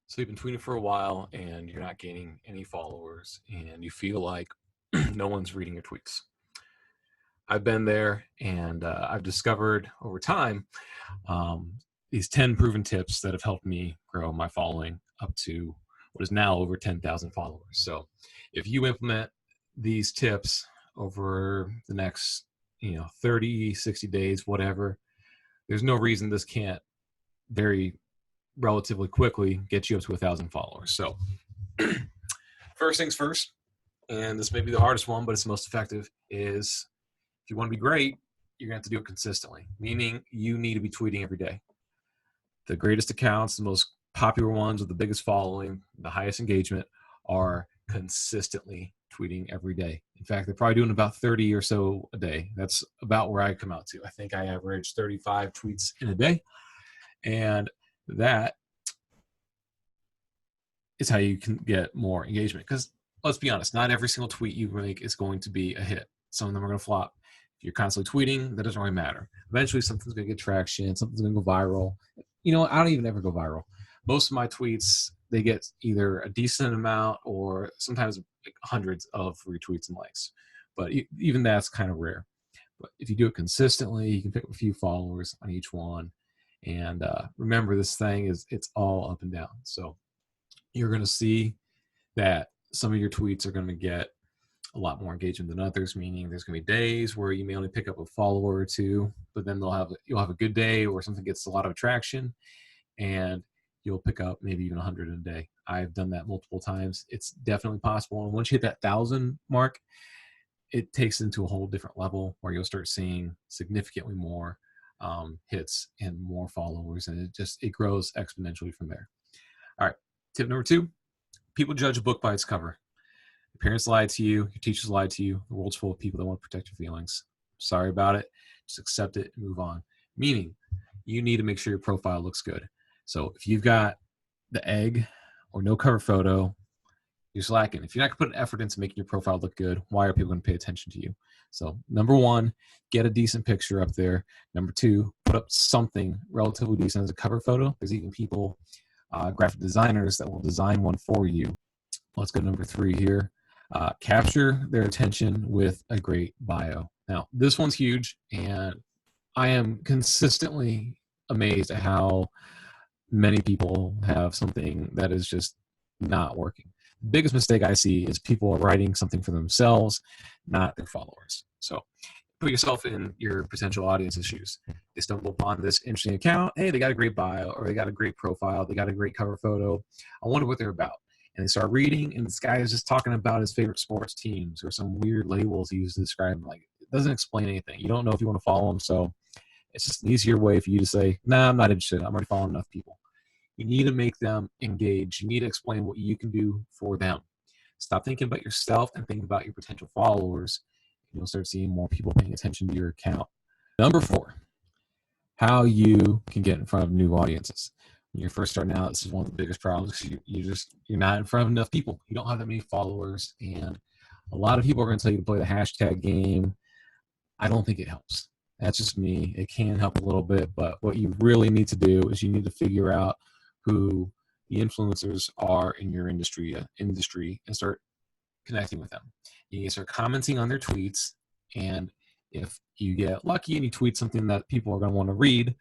So you've been tweeting for a while and you're not gaining any followers and you feel like no one's reading your tweets. I've been there and I've discovered over time um, these 10 proven tips that have helped me grow my following up to what is now over 10,000 followers. So if you implement these tips over the next 30, 60 days, whatever, there's no reason this can't very relatively quickly get you up to 1,000 followers. So first things first, and this may be the hardest one, but it's the most effective, is if you want to be great, you're going to have to do it consistently, meaning you need to be tweeting every day. The greatest accounts, the most popular ones with the biggest following, the highest engagement are consistently tweeting every day. In fact, they're probably doing about 30 or so a day. That's about where I come out to. I think I average 35 tweets in a day. And that is how you can get more engagement. Because let's be honest, not every single tweet you make is going to be a hit. Some of them are going to flop. If you're constantly tweeting, that doesn't really matter. Eventually, something's going to get traction. Something's going to go viral. I don't even ever go viral. Most of my tweets, they get either a decent amount or sometimes like hundreds of retweets and likes. But even that's kind of rare. But if you do it consistently, you can pick up a few followers on each one. And remember, this thing it's all up and down. So you're going to see that some of your tweets are going to get a lot more engagement than others, meaning there's going to be days where you may only pick up a follower or two, but then you'll have a good day where something gets a lot of attraction and you'll pick up maybe even 100 in a day. I've done that multiple times. It's definitely possible. And once you hit that 1,000 mark, it takes into a whole different level where you'll start seeing significantly more hits and more followers, and it grows exponentially from there. All right, tip number 2, people judge a book by its cover. Your parents lied to you, your teachers lied to you, the world's full of people that want to protect your feelings. Sorry about it, just accept it and move on. Meaning, you need to make sure your profile looks good. So if you've got the egg or no cover photo, you're slacking. If you're not going to put an effort into making your profile look good, why are people going to pay attention to you? So number 1, get a decent picture up there. Number 2, put up something relatively decent as a cover photo. There's even people, graphic designers, that will design one for you. Let's go to number 3 here. Capture their attention with a great bio. Now, this one's huge, and I am consistently amazed at how many people have something that is just not working. The biggest mistake I see is people are writing something for themselves, not their followers. So put yourself in your potential audience's shoes. They stumble upon this interesting account. Hey, they got a great bio, or they got a great profile. They got a great cover photo. I wonder what they're about. And they start reading, and this guy is just talking about his favorite sports teams or some weird labels he used to describe them. Like, it doesn't explain anything. You don't know if you want to follow him. So it's just an easier way for you to say, nah, I'm not interested. I'm already following enough people. You need to make them engage. You need to explain what you can do for them. Stop thinking about yourself and think about your potential followers. And you'll start seeing more people paying attention to your account. Number 4, how you can get in front of new audiences. When you're first starting out, this is one of the biggest problems. You're not in front of enough people. You don't have that many followers, and a lot of people are going to tell you to play the hashtag game. I don't think it helps. That's just me. It can help a little bit, but what you really need to do is you need to figure out who the influencers are in your industry and start connecting with them. You need to start commenting on their tweets, and if you get lucky and you tweet something that people are going to want to read,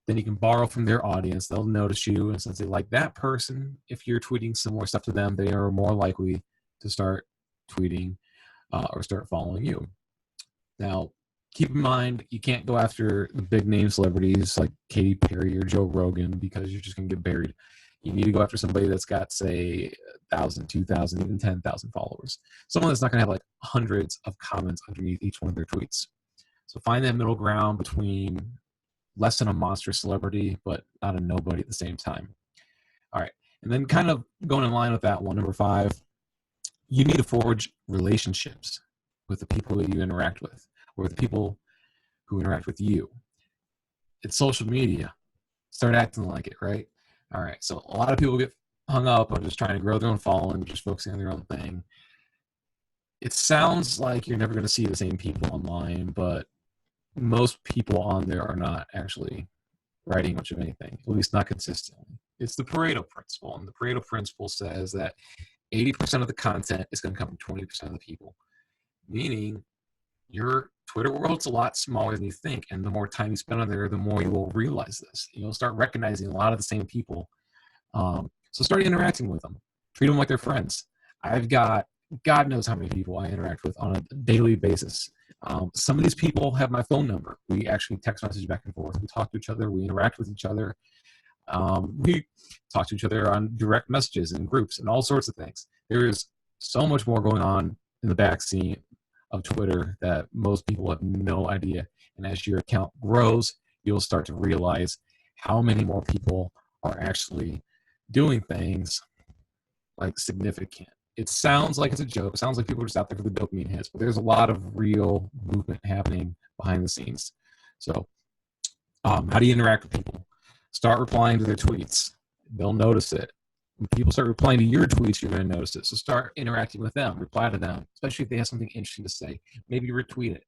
then you can borrow from their audience. They'll notice you, and since they like that person, if you're tweeting similar stuff to them, they are more likely to start tweeting or start following you. Now, keep in mind, you can't go after the big name celebrities like Katy Perry or Joe Rogan because you're just going to get buried. You need to go after somebody that's got, say, 1,000, 2,000, even 10,000 followers. Someone that's not going to have like hundreds of comments underneath each one of their tweets. So find that middle ground between less than a monster celebrity, but not a nobody at the same time. All right. And then kind of going in line with that one, number 5, you need to forge relationships with the people that you interact with, or the people who interact with you. It's social media. Start acting like it, right? All right. So a lot of people get hung up on just trying to grow their own following, just focusing on their own thing. It sounds like you're never going to see the same people online, but most people on there are not actually writing much of anything, at least not consistently. It's the Pareto Principle. And the Pareto Principle says that 80% of the content is going to come from 20% of the people, meaning your Twitter world's a lot smaller than you think. And the more time you spend on there, the more you will realize this. You'll start recognizing a lot of the same people. So start interacting with them. Treat them like they're friends. I've got God knows how many people I interact with on a daily basis. Some of these people have my phone number. We actually text message back and forth. We talk to each other. We interact with each other. We talk to each other on direct messages and groups and all sorts of things. There is so much more going on in the backseat of Twitter that most people have no idea. And as your account grows, you'll start to realize how many more people are actually doing things like significant. It sounds like it's a joke. It sounds like people are just out there for the dopamine hits, but there's a lot of real movement happening behind the scenes. So how do you interact with people? Start replying to their tweets. They'll notice it. When people start replying to your tweets, you're going to notice it. So start interacting with them. Reply to them, especially if they have something interesting to say. Maybe retweet it.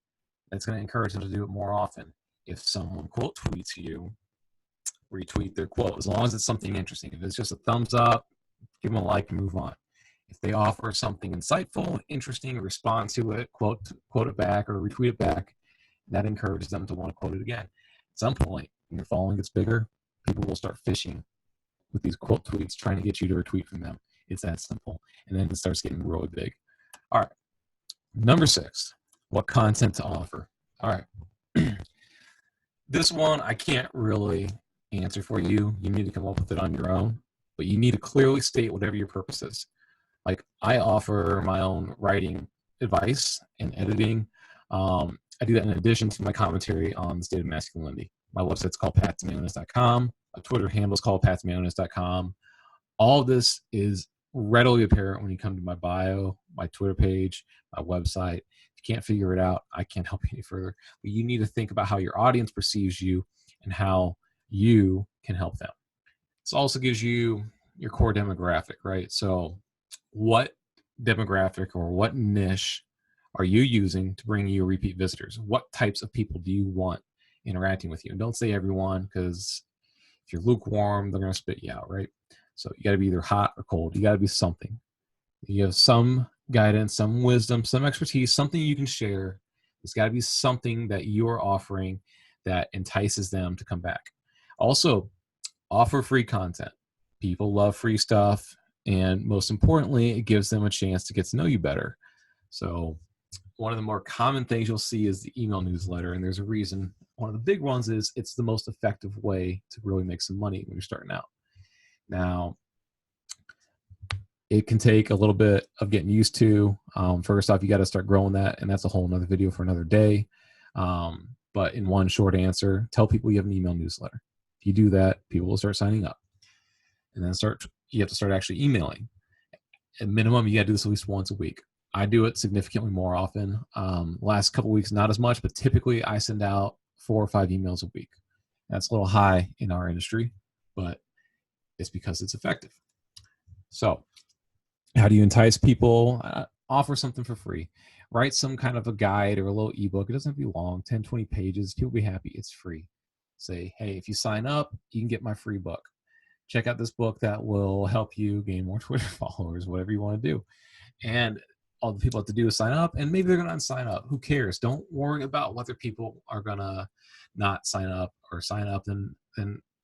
That's going to encourage them to do it more often. If someone quote tweets you, retweet their quote, as long as it's something interesting. If it's just a thumbs up, give them a like and move on. If they offer something insightful, interesting, respond to it, quote it back or retweet it back, that encourages them to want to quote it again. At some point, when your following gets bigger, people will start fishing with these quote tweets, trying to get you to retweet from them. It's that simple. And then it starts getting really big. All right. Number 6, what content to offer. All right. This one I can't really answer for you. You need to come up with it on your own, but you need to clearly state whatever your purpose is. Like, I offer my own writing advice and editing. I do that in addition to my commentary on the state of masculinity. My website's called pathtomanliness.com. My Twitter handle is called pathtomanliness.com. All of this is readily apparent when you come to my bio, my Twitter page, my website. If you can't figure it out, I can't help you any further. But you need to think about how your audience perceives you and how you can help them. This also gives you your core demographic, right? So what demographic or what niche are you using to bring you repeat visitors? What types of people do you want interacting with you? And don't say everyone, because if you're lukewarm, they're going to spit you out, right? So you got to be either hot or cold. You got to be something. You have some guidance, some wisdom, some expertise, something you can share. There's got to be something that you're offering that entices them to come back. Also, offer free content. People love free stuff. And most importantly, it gives them a chance to get to know you better. So one of the more common things you'll see is the email newsletter. And there's a reason. One of the big ones is it's the most effective way to really make some money when you're starting out. Now, it can take a little bit of getting used to. First off, you got to start growing that. And that's a whole nother video for another day. But in one short answer, tell people you have an email newsletter. If you do that, people will start signing up. And then you have to start actually emailing. At minimum, you got to do this at least once a week. I do it significantly more often. Last couple of weeks, not as much, but typically I send out 4 or 5 emails a week. That's a little high in our industry, but it's because it's effective. So how do you entice people? Offer something for free. Write some kind of a guide or a little ebook. It doesn't have to be long, 10, 20 pages. People will be happy. It's free. Say, hey, if you sign up, you can get my free book. Check out this book that will help you gain more Twitter followers, whatever you want to do. And all the people have to do is sign up, and maybe they're going to unsign up. Who cares? Don't worry about whether people are going to not sign up or sign up and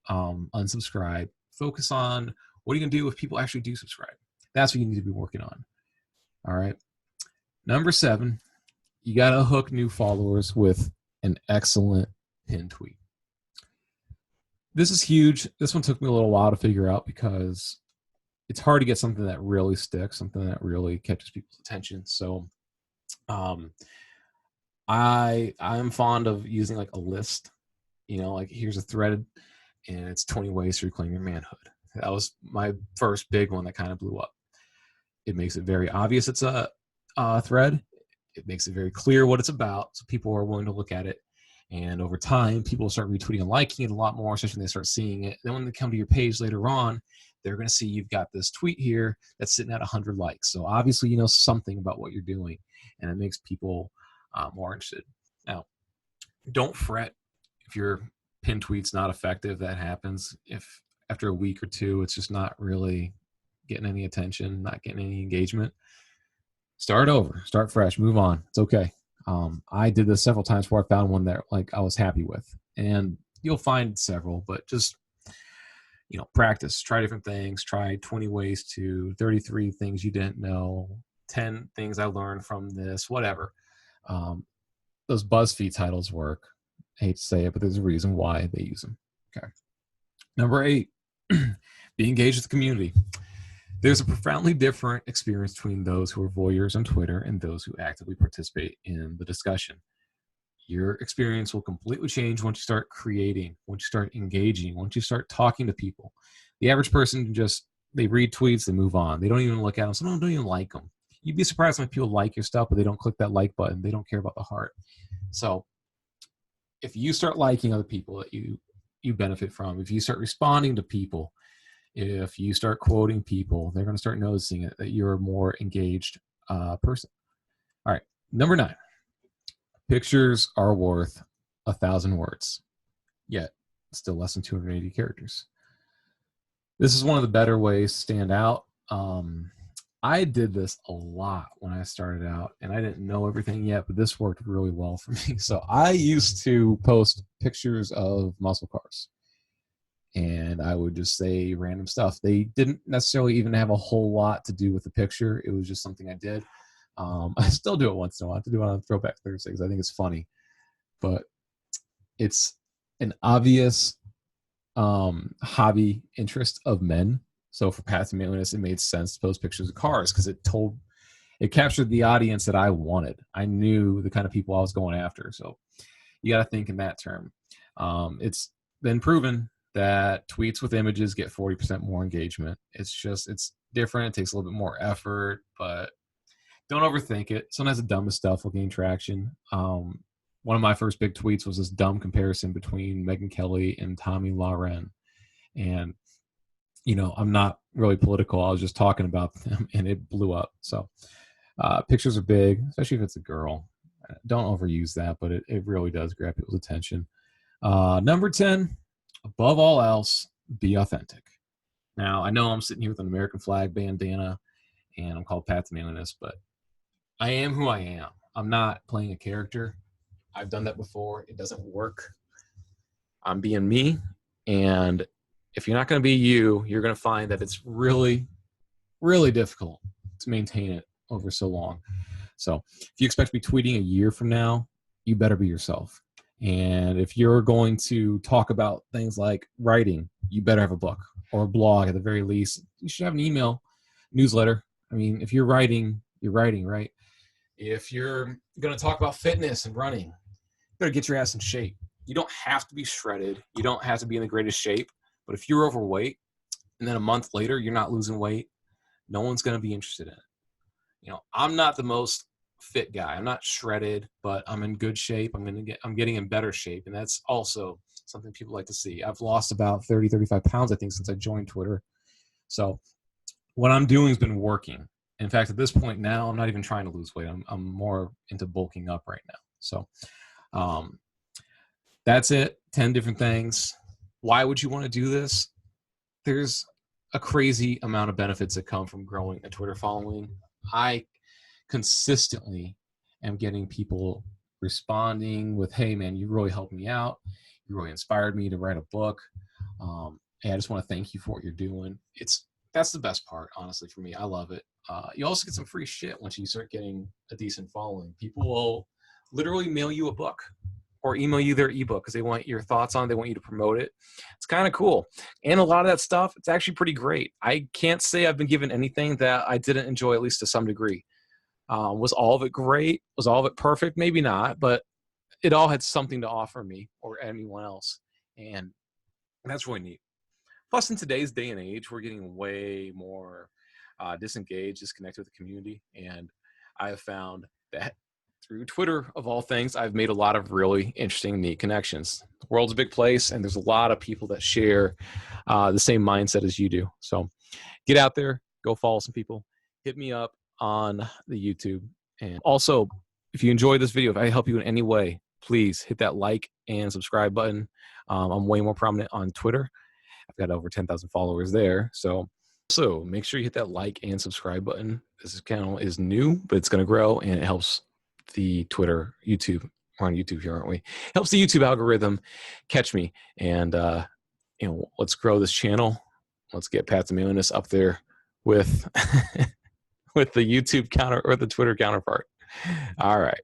unsubscribe. Focus on what are you going to do if people actually do subscribe. That's what you need to be working on. All right. Number 7, you got to hook new followers with an excellent pinned tweet. This is huge. This one took me a little while to figure out because it's hard to get something that really sticks, something that really catches people's attention. So I'm fond of using like a list, like here's a thread and it's 20 ways to reclaim your manhood. That was my first big one that kind of blew up. It makes it very obvious it's a thread. It makes it very clear what it's about, so people are willing to look at it. And over time, people start retweeting and liking it a lot more, especially when they start seeing it. Then when they come to your page later on, they're going to see you've got this tweet here that's sitting at 100 likes. So obviously, you know something about what you're doing, and it makes people more interested. Now, don't fret if your pinned tweet's not effective. That happens. If after a week or two, it's just not really getting any attention, not getting any engagement, start over, start fresh, move on. It's okay. I did this several times before I found one that like I was happy with, and you'll find several, but just, practice, try different things, try 20 ways to 33 things you didn't know, 10 things I learned from this, whatever. Those BuzzFeed titles work. I hate to say it, but there's a reason why they use them. Okay. Number 8, be engaged with the community. There's a profoundly different experience between those who are voyeurs on Twitter and those who actively participate in the discussion. Your experience will completely change once you start creating, once you start engaging, once you start talking to people. The average person they read tweets, they move on. They don't even look at them. Some of them don't even like them. You'd be surprised when people like your stuff, but they don't click that like button. They don't care about the heart. So if you start liking other people that you benefit from, if you start responding to people, if you start quoting people, they're going to start noticing it, that you're a more engaged person. All right, number 9. Pictures are worth 1,000 words, yet still less than 280 characters. This is one of the better ways to stand out. I did this a lot when I started out, and I didn't know everything yet, but this worked really well for me. So I used to post pictures of muscle cars, and I would just say random stuff. They didn't necessarily even have a whole lot to do with the picture. It was just something I did. I still do it once in a while. I have to do it on Throwback Thursdays. I think it's funny, but it's an obvious hobby interest of men. So for Path to Manliness, it made sense to post pictures of cars because it captured the audience that I wanted. I knew the kind of people I was going after. So you got to think in that term. It's been proven that tweets with images get 40% more engagement. It's different. It takes a little bit more effort, but don't overthink it. Sometimes the dumbest stuff will gain traction. One of my first big tweets was this dumb comparison between Megyn Kelly and Tommy Lauren. And, I'm not really political. I was just talking about them, and it blew up. So pictures are big, especially if it's a girl. Don't overuse that, but it really does grab people's attention. Number 10, above all else, be authentic. Now, I know I'm sitting here with an American flag bandana, and I'm called Path to Manliness, but I am who I am. I'm not playing a character. I've done that before. It doesn't work. I'm being me. And if you're not going to be you, you're going to find that it's really, really difficult to maintain it over so long. So if you expect to be tweeting a year from now, you better be yourself. And if you're going to talk about things like writing, you better have a book or a blog at the very least. You should have an email newsletter. I mean, if you're writing, right? If you're going to talk about fitness and running, you better get your ass in shape. You don't have to be shredded. You don't have to be in the greatest shape. But if you're overweight and then a month later you're not losing weight, no one's going to be interested in it. I'm not the most fit guy. I'm not shredded, but I'm in good shape. I'm getting in better shape. And that's also something people like to see. I've lost about 35 pounds, I think, since I joined Twitter. So what I'm doing has been working. In fact, at this point now, I'm not even trying to lose weight. I'm more into bulking up right now. So that's it. 10 different things. Why would you want to do this? There's a crazy amount of benefits that come from growing a Twitter following. I consistently am getting people responding with, hey, man, you really helped me out. You really inspired me to write a book. And I just want to thank you for what you're doing. That's the best part, honestly, for me. I love it. You also get some free shit once you start getting a decent following. People will literally mail you a book or email you their ebook because they want your thoughts on it. They want you to promote it. It's kind of cool. And a lot of that stuff, it's actually pretty great. I can't say I've been given anything that I didn't enjoy, at least to some degree. Was all of it great? Was all of it perfect? Maybe not, but it all had something to offer me or anyone else. And that's really neat. Plus, in today's day and age, we're getting way more disengaged, disconnected with the community. And I have found that through Twitter, of all things, I've made a lot of really interesting, neat connections. The world's a big place, and there's a lot of people that share the same mindset as you do. So get out there, go follow some people, hit me up on the YouTube. And also, if you enjoy this video, if I help you in any way, please hit that like and subscribe button. I'm way more prominent on Twitter. I've got over 10,000 followers there. So also make sure you hit that like and subscribe button. This channel is new, but it's going to grow, and it helps the Twitter, YouTube. We're on YouTube here, aren't we? Helps the YouTube algorithm catch me. And, let's grow this channel. Let's get Pat the Manliness up there with, with the YouTube counter or the Twitter counterpart. All right.